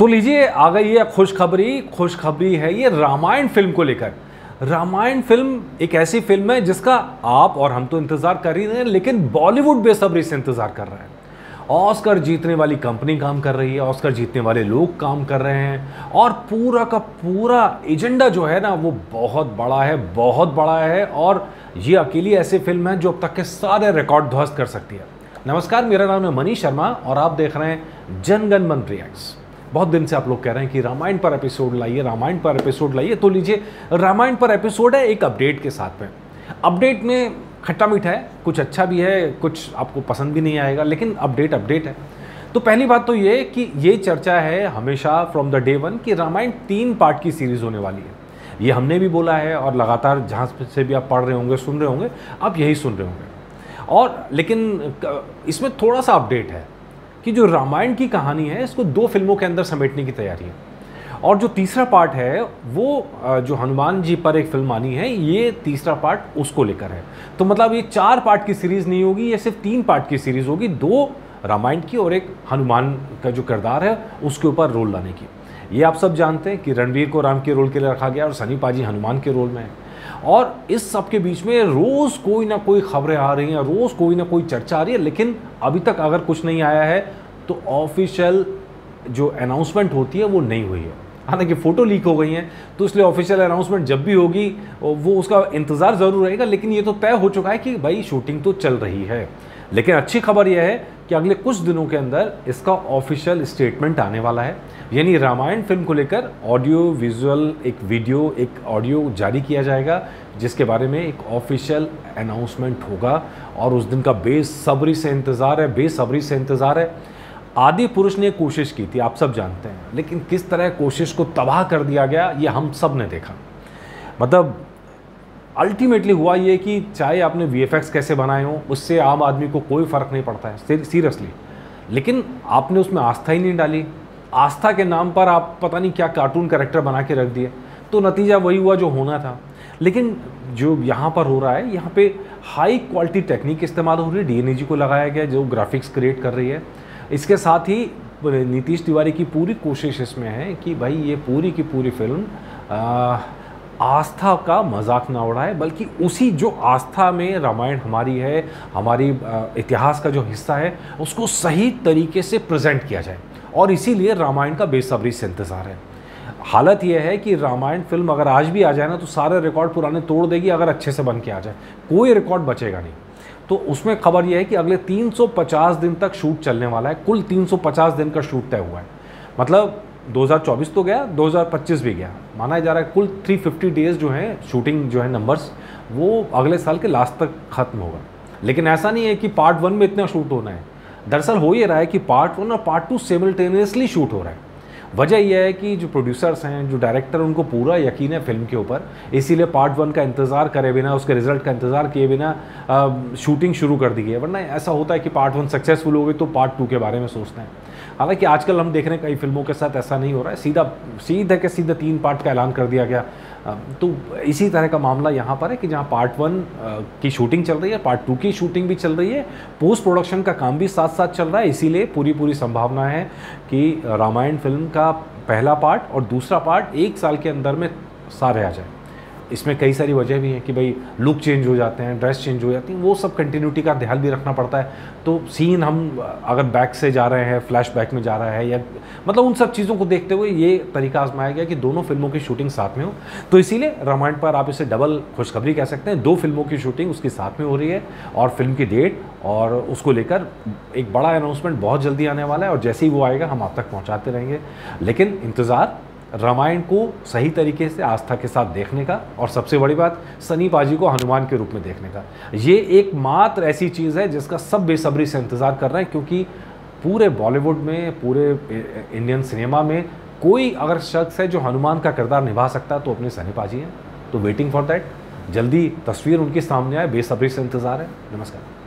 तो लीजिए आ गई है खुशखबरी है ये रामायण फिल्म को लेकर। रामायण फिल्म एक ऐसी फिल्म है जिसका आप और हम तो इंतजार कर ही रहे हैं, लेकिन बॉलीवुड बेसब्री से इंतजार कर रहा है। ऑस्कर जीतने वाली कंपनी काम कर रही है, ऑस्कर जीतने वाले लोग काम कर रहे हैं और पूरा का पूरा एजेंडा जो है ना वो बहुत बड़ा है और ये अकेली ऐसी फिल्म है जो अब तक के सारे रिकॉर्ड ध्वस्त कर सकती है। नमस्कार, मेरा नाम है मनीष शर्मा और आप देख रहे हैं जनगण मन रिएक्ट्स। बहुत दिन से आप लोग कह रहे हैं कि रामायण पर एपिसोड लाइए, तो लीजिए रामायण पर एपिसोड है एक अपडेट के साथ में। अपडेट में खट्टा मीठा है, कुछ अच्छा भी है, कुछ आपको पसंद भी नहीं आएगा, लेकिन अपडेट है। तो पहली बात तो ये कि ये चर्चा है हमेशा फ्रॉम द डे वन कि रामायण 3 पार्ट की सीरीज़ होने वाली है। ये हमने भी बोला है और लगातार जहाँ से भी आप पढ़ रहे होंगे, सुन रहे होंगे, आप यही सुन रहे होंगे। और लेकिन इसमें थोड़ा सा अपडेट है कि जो रामायण की कहानी है इसको 2 फिल्मों के अंदर समेटने की तैयारी है। और जो तीसरा पार्ट है वो जो हनुमान जी पर एक फिल्म आनी है, ये तीसरा पार्ट उसको लेकर है। तो मतलब ये 4 पार्ट की सीरीज़ नहीं होगी, ये सिर्फ 3 पार्ट की सीरीज़ होगी, 2 रामायण की और एक हनुमान का जो किरदार है उसके ऊपर रोल लाने की। ये आप सब जानते हैं कि रणवीर को राम के रोल के लिए रखा गया और सनी पाजी हनुमान के रोल में है। और इस सब के बीच में रोज़ कोई ना कोई खबरें आ रही हैं, रोज़ कोई ना कोई चर्चा आ रही है, लेकिन अभी तक अगर कुछ नहीं आया है तो ऑफिशियल जो अनाउंसमेंट होती है वो नहीं हुई है। हालांकि फ़ोटो लीक हो गई हैं, तो इसलिए ऑफिशियल अनाउंसमेंट जब भी होगी वो उसका इंतज़ार ज़रूर रहेगा, लेकिन ये तो तय हो चुका है कि भाई शूटिंग तो चल रही है। लेकिन अच्छी खबर यह है कि अगले कुछ दिनों के अंदर इसका ऑफिशियल स्टेटमेंट आने वाला है, यानी रामायण फिल्म को लेकर ऑडियो विजुअल एक वीडियो एक ऑडियो जारी किया जाएगा, जिसके बारे में एक ऑफिशियल अनाउंसमेंट होगा। और उस दिन का बेसब्री से इंतज़ार है। आदि पुरुष ने कोशिश की थी, आप सब जानते हैं, लेकिन किस तरह कोशिश को तबाह कर दिया गया ये हम सब ने देखा। मतलब अल्टीमेटली हुआ ये कि चाहे आपने वीएफएक्स कैसे बनाए हो, उससे आम आदमी को कोई फ़र्क नहीं पड़ता है सीरियसली, लेकिन आपने उसमें आस्था ही नहीं डाली। आस्था के नाम पर आप पता नहीं क्या कार्टून कैरेक्टर बना के रख दिए, तो नतीजा वही हुआ जो होना था। लेकिन जो यहाँ पर हो रहा है, यहाँ पे हाई क्वालिटी टेक्निक इस्तेमाल हो रही है, डीएनएजी को लगाया गया जो ग्राफिक्स क्रिएट कर रही है। इसके साथ ही नीतीश तिवारी की पूरी कोशिश इसमें है कि भाई ये पूरी की पूरी फिल्म आस्था का मजाक ना उड़ाए, बल्कि उसी जो आस्था में रामायण हमारी है, हमारी इतिहास का जो हिस्सा है, उसको सही तरीके से प्रेजेंट किया जाए। और इसीलिए रामायण का बेसब्री से इंतज़ार है। हालत यह है कि रामायण फिल्म अगर आज भी आ जाए ना तो सारे रिकॉर्ड पुराने तोड़ देगी, अगर अच्छे से बन के आ जाए कोई रिकॉर्ड बचेगा नहीं। तो उसमें खबर यह है कि अगले 350 दिन तक शूट चलने वाला है। कुल 350 दिन का शूट तय हुआ है। मतलब 2024 तो गया, 2025 भी गया, माना जा रहा है कुल 350 डेज जो है शूटिंग जो है नंबर्स, वो अगले साल के लास्ट तक ख़त्म होगा। लेकिन ऐसा नहीं है कि पार्ट 1 में इतना शूट होना है। दरअसल हो ये रहा है कि पार्ट 1 और पार्ट 2 सिमल्टेनियसली शूट हो रहा है। वजह यह है कि जो प्रोड्यूसर्स हैं, जो डायरेक्टर, उनको पूरा यकीन है फिल्म के ऊपर, इसीलिए पार्ट 1 का इंतज़ार करे बिना, उसके रिजल्ट का इंतज़ार किए बिना शूटिंग शुरू कर दी गई है। वरना ऐसा होता है कि पार्ट 1 सक्सेसफुल हो गई तो पार्ट 2 के बारे में सोचते हैं। हालांकि आजकल हम देख रहे हैं कई फिल्मों के साथ ऐसा नहीं हो रहा है, सीधा 3 पार्ट का ऐलान कर दिया गया। तो इसी तरह का मामला यहाँ पर है कि जहाँ पार्ट 1 की शूटिंग चल रही है, पार्ट 2 की शूटिंग भी चल रही है, पोस्ट प्रोडक्शन का काम भी साथ साथ चल रहा है। इसीलिए पूरी संभावना है कि रामायण फिल्म का पहला पार्ट और दूसरा पार्ट 1 साल के अंदर में सारे आ जाए। इसमें कई सारी वजह भी हैं कि भाई लुक चेंज हो जाते हैं, ड्रेस चेंज हो जाती हैं, वो सब कंटिन्यूटी का ध्यान भी रखना पड़ता है। तो सीन हम अगर बैक से जा रहे हैं, फ्लैशबैक में जा रहा है, या मतलब उन सब चीज़ों को देखते हुए ये तरीका आजमाया गया कि दोनों फिल्मों की शूटिंग साथ में हो। तो इसीलिए रामायण पर आप इसे डबल खुशखबरी कह सकते हैं। 2 फिल्मों की शूटिंग उसके साथ में हो रही है और फिल्म की डेट और उसको लेकर एक बड़ा अनाउंसमेंट बहुत जल्दी आने वाला है, और जैसे ही वो आएगा हम आप तक पहुँचाते रहेंगे। लेकिन इंतज़ार रामायण को सही तरीके से आस्था के साथ देखने का, और सबसे बड़ी बात सनी पाजी को हनुमान के रूप में देखने का। ये एकमात्र ऐसी चीज़ है जिसका सब बेसब्री से इंतज़ार कर रहे हैं, क्योंकि पूरे बॉलीवुड में, पूरे इंडियन सिनेमा में कोई अगर शख्स है जो हनुमान का किरदार निभा सकता है तो अपने सनी पाजी हैं। तो वेटिंग फॉर दैट, जल्दी तस्वीर उनके सामने आए, बेसब्री से इंतज़ार है। नमस्कार।